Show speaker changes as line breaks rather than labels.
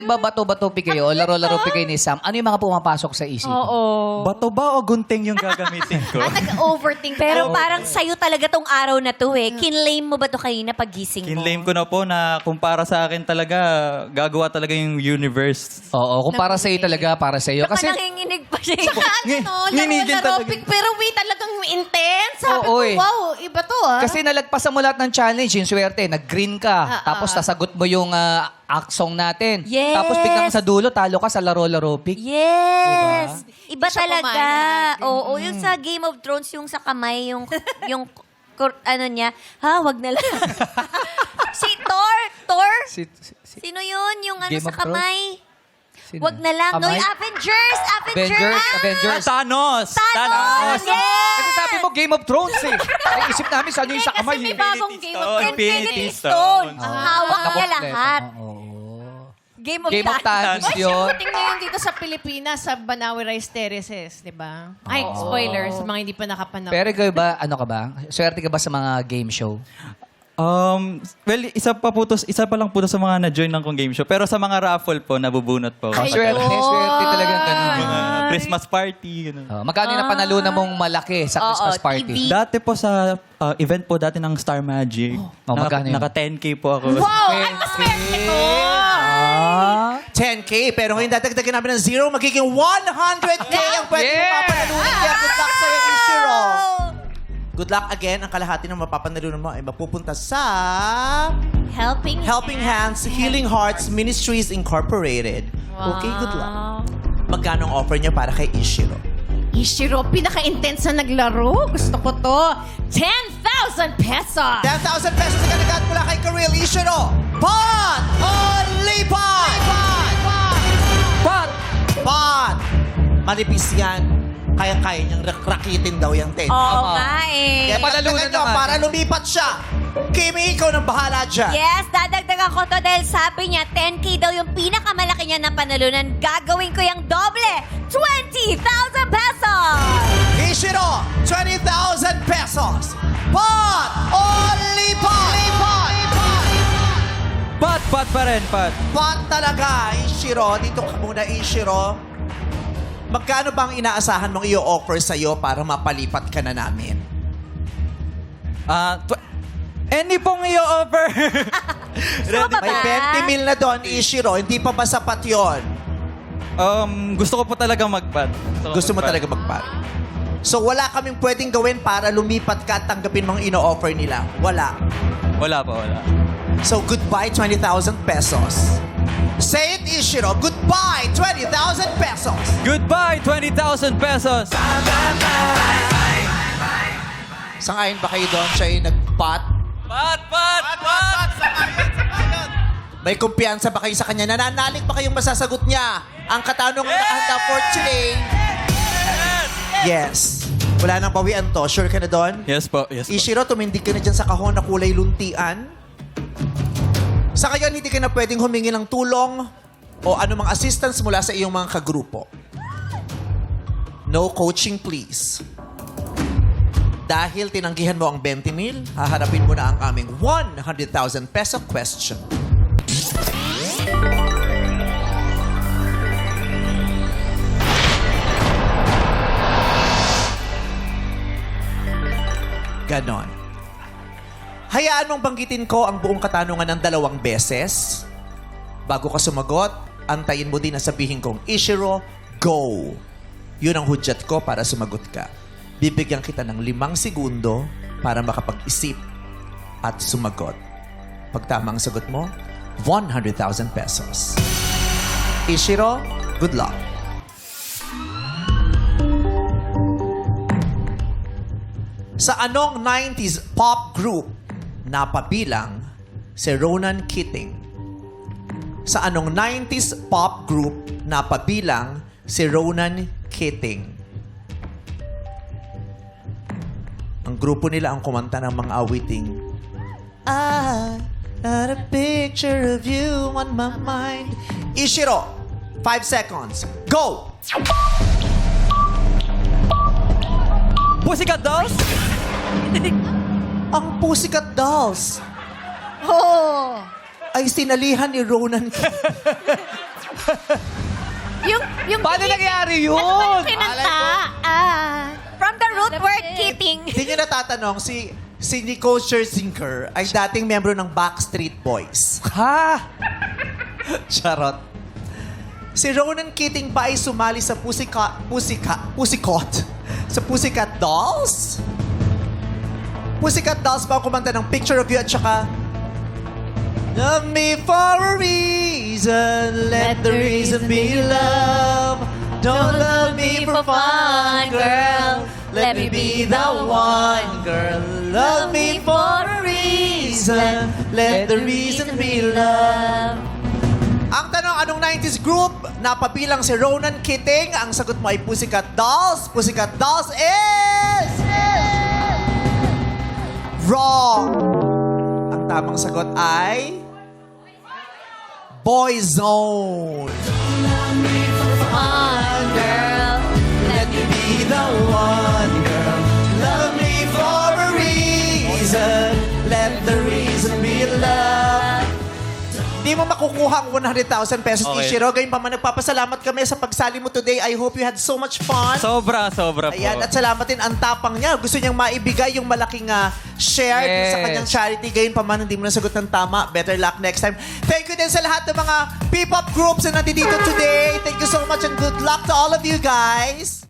Bato-bato kayo, laro-laro kayo ni Sam, ano yung mga pumapasok sa isip?
Oo.
Bato ba o gunting yung gagamitin ko?
Nag-overthink.
Pero parang sa'yo talaga tong araw na to eh. Kinlame mo ba to kanina pagising mo?
Kinlame ko na po na kung para sa akin talaga, gagawa talaga yung universe.
Oo, kung para sa'yo talaga, para sa'yo.
Saka
Kasi,
nanginginig pa siya.
Saka
Nginigin
laro-laro,
talaga.
pero talagang intense. Sabi
Oo,
ko,
eh.
wow, iba to ah.
kasi nalagpasan mo lahat ng challenge, yung swerte, nag-green ka, tapos nasagot mo yung song natin.
Yes.
Tapos biglang sa dulo, talo ka sa laro-laro pick.
Yes! Iba
Hindi siya
talaga.
kumain.
Oo, yung sa Game of Thrones, yung sa kamay, yung ano niya, wag na lang. Si Thor! Sino yun? Yung ano
Game
sa
of Thrones?
kamay?
Sino?
Wag na lang. No,
Kamay?
yung Avengers!
Avengers.
Thanos!
Thanos! Yes!
Kasi sabi mo, Game of Thrones eh. Ay, isip namin, saan yung sa kamay
Kasi may
eh.
bagong Game of Thrones.
Infinity
Infinity
Stone.
Stone. Hawak niya
Nakompleto.
lahat.
Oo.
Game of
Game of
Thrones.
Thrones
Oy,
yun.
shooting ngayon dito sa Pilipinas, sa Banawe Rice Terraces, di ba? Ay, spoilers, sa mga hindi pa nakapanood.
Pero ikaw ba, ano ka ba? Swerte ka ba sa mga game show?
Well, isa pa lang po to sa mga na-join ng kong game show. Pero sa mga raffle po, nabubunot po.
Ay,
Swerte talaga ganun.
Mga Christmas party, gano'n.
Magkano yung napanalunan mong malaki sa Christmas
Oo,
party?
TV.
Dati po sa event po dati ng Star Magic.
magkano yun?
Naka 10K po ako.
Wow, ang maswerte ko!
10K, pero ngayon dadagdagan namin ng 0, magiging 100K ang pwede
Yeah!
mo mapapanalunan. Kaya good luck sa'yo, Ishiro. Good luck again. Ang kalahati ng mapapanalunan mo ay mapupunta sa Helping Hands Healing Hearts Ministries Incorporated. Okay, good luck. Magkano ang offer niya para kay Ishiro?
Ishiro, pinaka-intense na naglaro. Gusto ko to. 10,000 pesos!
10,000 pesos ang kanagat mula kay Karil Ishiro. Pot! Only pot! Pot! Pot! Manipis yan. Kaya-kaya niyang rakitin daw yung 10.
Oo nga eh.
Kaya
Panalunan
panalunan nyo
naman.
para lumipat siya. Kimi, ikaw nang bahala dyan.
Yes, dadagdagan ko to dahil sabi niya 10K daw yung pinakamalaki niya na panalunan. Gagawin ko yung doble. 20,000 pesos!
Ishiro, 20,000 pesos. Pot! Only pot!
Pat pa rin, pat.
Pot talaga, Ishiro. Dito ka muna, Ishiro. Magkano bang inaasahan mong i-offer sa'yo para mapalipat ka na namin?
Any pong i-offer.
Gusto mo ba
May
ba?
20 mil na doon, Ishiro. Hindi pa ba sapat yun?
Gusto ko po talaga mag-pat.
Gusto mo talaga magpat? So wala kaming pwedeng gawin para lumipat ka at tanggapin mong ino-offer nila? Wala.
Wala po, wala.
So goodbye, 20,000 pesos. Say it, Ishiro. Goodbye, 20,000 pesos.
Goodbye, 20,000 pesos.
Sangayon ba kayo doon? Siya yung nag-pot?
Pat!
May kumpiyansa ba kayo sa kanya? Nananalig ba kayong masasagot niya? Ang katanungan na nakahanda for today. Yes. Wala nang bawian to. Sure ka na doon?
Yes po, yes po.
Ishiro, tumindig ka na dyan sa kahon na kulay luntian. Sa ngayon, hindi ka na pwedeng humingi ng tulong o anumang assistance mula sa iyong mga kagrupo. No coaching, please. Dahil tinanggihan mo ang 20 mil, haharapin mo na ang aming 100,000 peso question. Ganon. Hayaan mong banggitin ko ang buong katanungan ng 2 beses. Bago ka sumagot, antayin mo din na sabihin kong, Ishiro, go! Yun ang hudyat ko para sumagot ka. Bibigyan kita ng 5 segundo para makapag-isip at sumagot. Pag tama ang sagot mo, 100,000 pesos. Ishiro, good luck. Sa anong 90s pop group napabilang si Ronan Keating? Sa anong 90s pop group napabilang si Ronan Keating? Ang grupo nila ang kumanta ng mga awiting I got a picture of you on my mind. Ishiro, 5 seconds. Go!
Pussycat Dolls?
Ang Pussycat Dolls
Oh!
ay sinalihan ni Ronan Keating.
Yung
Paano nangyari yun?
Ano ba yung kinanta?
From the root word kiting.
Hindi nyo natatanong, si Nicole Scherzinger ay dating membro ng Backstreet Boys.
Ha?
Charot. Si Ronan Keating ba ay sumali sa Pussycat Dolls? Pussycat Dolls ba ang kumanta ng Picture of You at saka Love me for a reason, let the reason be love. Don't love me for fun, girl. Let me be the one, girl. Love me for a reason, let the reason be love. Ang tanong, anong 90s group napabilang si Ronan Keating? Ang sagot mo ay Pussycat Dolls. Pussycat Dolls is wrong. Ang tamang sagot ay Boyzone.
Fun, girl.
Let me be the one, girl. Love me for a reason. Let the reason be love. Di mo makukuha ang 100,000 pesos,
Okay.
Ichiro. Gayun pa man, nagpapasalamat kami sa pagsali mo today. I hope you had so much fun.
Sobra po.
Ayan, at salamat din ang tapang niya. Gusto niyang maibigay yung malaking share din sa
Yes.
kanyang charity. Gayun pa man, hindi mo nasagot ng tama. Better luck next time. Thank you din sa lahat ng mga P-pop groups na nandito today. Thank you so much and good luck to all of you guys.